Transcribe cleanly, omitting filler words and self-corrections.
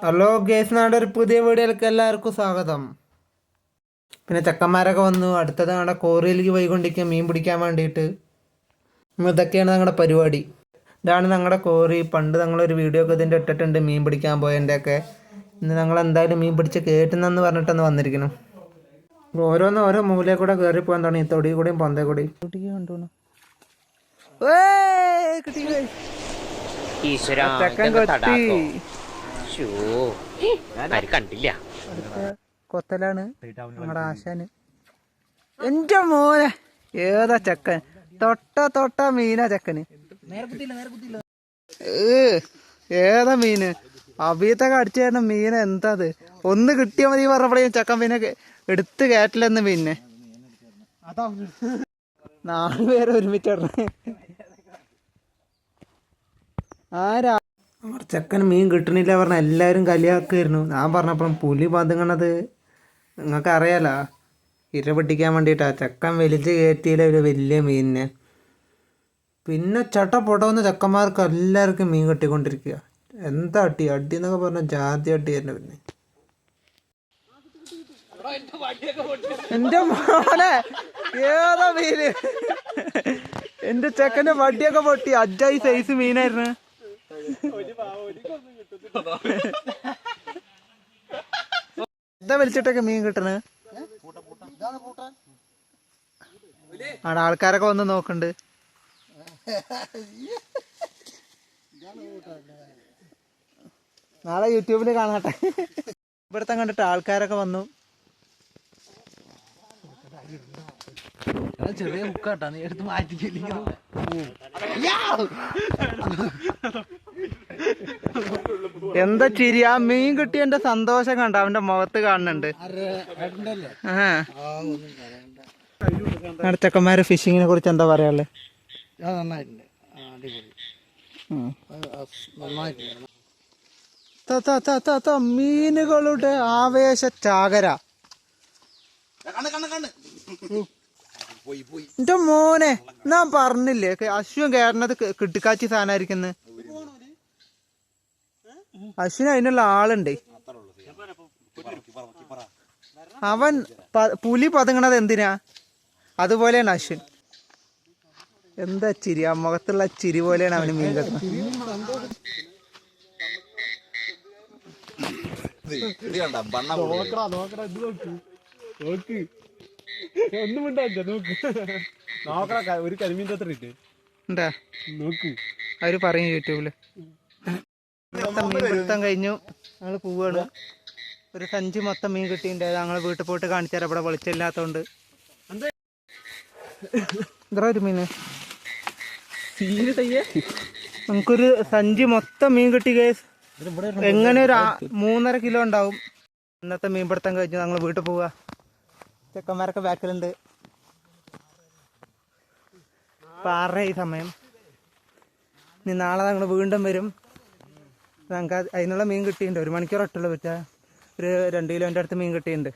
Hello guys, നാടെ ഒരു പുതിയ വീഡിയോയിലേക്ക് എല്ലാവർക്കും സ്വാഗതം. പിന്നെ ചെക്കന്മാരൊക്കെ വന്നു. അടുത്തത് ഞങ്ങളുടെ കോറിയിലേക്ക് പോയിക്കൊണ്ടിരിക്കുക മീൻ പിടിക്കാൻ വേണ്ടിയിട്ട്. ഇതൊക്കെയാണ് ഞങ്ങളുടെ പരിപാടി. ഇതാണ് ഞങ്ങളുടെ കോറി. പണ്ട് ഞങ്ങളൊരു വീഡിയോ ഒക്കെ ഇതിൻ്റെ ഇട്ടിട്ടുണ്ട്, മീൻ പിടിക്കാൻ പോയതിൻ്റെയൊക്കെ. ഇന്ന് ഞങ്ങൾ എന്തായാലും മീൻ പിടിച്ച് കയറ്റുന്നെന്ന് പറഞ്ഞിട്ടൊന്ന് വന്നിരിക്കണം. ഓരോ മൂലയിൽ കൂടെ കയറി പോകാൻ തുടങ്ങി, തൊടി കൂടെയും പൊന്തേ കൂടെയും. ചെക്കൻ കൊത്തി കണ്ടില്ല. കൊത്തലാണ് നമ്മുടെ ആശാന്. എന്റെ മോനെ, ഏതാ ചെക്കൻ! തൊട്ട മീനാ ചെക്കന്. ഏതാ മീന്? അഭിയത്തൊക്കെ അടിച്ചു തരുന്ന മീന്. എന്താ അത്? ഒന്ന് കിട്ടിയാൽ മതി പറഞ്ഞപ്പോഴേ ചെക്കൻ പിന്നെ എടുത്ത് കയറ്റില്ലെന്ന്. പിന്നെ 4 പേര് ഒരുമിച്ചിടണേ. നമ്മുടെ ചെക്കൻ മീൻ കിട്ടണില്ല പറഞ്ഞ എല്ലാവരും കളിയാക്കുമായിരുന്നു. ഞാൻ പറഞ്ഞപ്പം പുലി പതുങ്ങണത് നിങ്ങൾക്ക് അറിയാലോ, ഇര പിടിക്കാൻ വേണ്ടിയിട്ടാ. ചെക്കൻ വലിച്ച് കയറ്റിയില്ല ഒരു വലിയ മീനിനെ. പിന്നെ പൊടവന്ന ചെക്കന്മാർക്ക് എല്ലാവർക്കും മീൻ കിട്ടിക്കൊണ്ടിരിക്കുക. എന്താ അടി എന്നൊക്കെ പറഞ്ഞാൽ ജാതി അടിയായിരുന്നു. പിന്നെ എന്റെ മോനെ, ഏതാ മീന്! എന്റെ ചെക്കന്റെ വടിയൊക്കെ പൊട്ടി. അജായി സൈസ് മീനായിരുന്നു. എന്താ വലിച്ചിട്ടൊക്കെ മീൻ കിട്ടണ്? അവിടെ ആൾക്കാരൊക്കെ വന്ന് നോക്കണ്ട്. നാളെ യൂട്യൂബില് കാണാട്ടെ. ഇവിടുത്തെ കണ്ടിട്ട് ആൾക്കാരൊക്കെ വന്നു. ചെറിയ മുക്കാട്ടാ, നീ എടുത്ത് മാറ്റിക്കില്ല. എന്താ ചിരി! ആ മീൻ കിട്ടി എന്റെ സന്തോഷം കണ്ട അവന്റെ മുഖത്ത് കാണുന്നുണ്ട്. ചെക്കന്മാര് ഫിഷിങ്ങിനെ കുറിച്ച് എന്താ പറയാല്ലേ? മീനുകളുടെ ആവേശ ചാകര. എന്റെ മോനെ, ഞാൻ പറഞ്ഞില്ലേ അശ്വൻ കയറണത് കിട്ടിക്കാച്ചി സാധനമായിരിക്കുന്നു. അശ്വിന് അതിനുള്ള ആളുണ്ട്. അവൻ പുലി പതുങ്ങണത് എന്തിനാ? അതുപോലെയാണ് അശ്വിൻ. എന്താ ചിരി! ആ മുഖത്തുള്ള ചിരി പോലെയാണ് അവന് മീൻ കിട്ടുന്നത്. ഒരു കരിമീൻ എന്താ അവര് പറയും യൂട്യൂബില്. മീൻ പിടുത്തം കഴിഞ്ഞു, ഞങ്ങൾ പോവാണ്. ഒരു സഞ്ചി മൊത്തം മീൻ കിട്ടിയിട്ടുണ്ട്. ഞങ്ങൾ വീട്ടിൽ പോയിട്ട് കാണിച്ചു തരാം. ഇവിടെ വെളിച്ചില്ലാത്തോണ്ട്. ഇത്ര ഒരു മീന് നമുക്കൊരു സഞ്ചി മൊത്തം മീൻ കിട്ടി ഗൈസ്. എങ്ങനെ ഒരു 3.5 കിലോ ഉണ്ടാവും. ഇന്നത്തെ മീൻ പിടുത്തം കഴിഞ്ഞു, ഞങ്ങൾ വീട്ടിൽ പോവുക. ചെക്കന്മാരൊക്കെ ബാക്കിലുണ്ട്. പാറ ഈ സമയം. ഇനി നാളെ ഞങ്ങൾ വീണ്ടും വരും. ഞങ്ങൾക്ക് അതിനുള്ള മീൻ കിട്ടിയിട്ടുണ്ട്. 1 മണിക്കൂർ ഒട്ടുള്ള പറ്റുക. ഒരു 2 കിലോൻ്റെ അടുത്ത് മീൻ കിട്ടിയിട്ടുണ്ട്.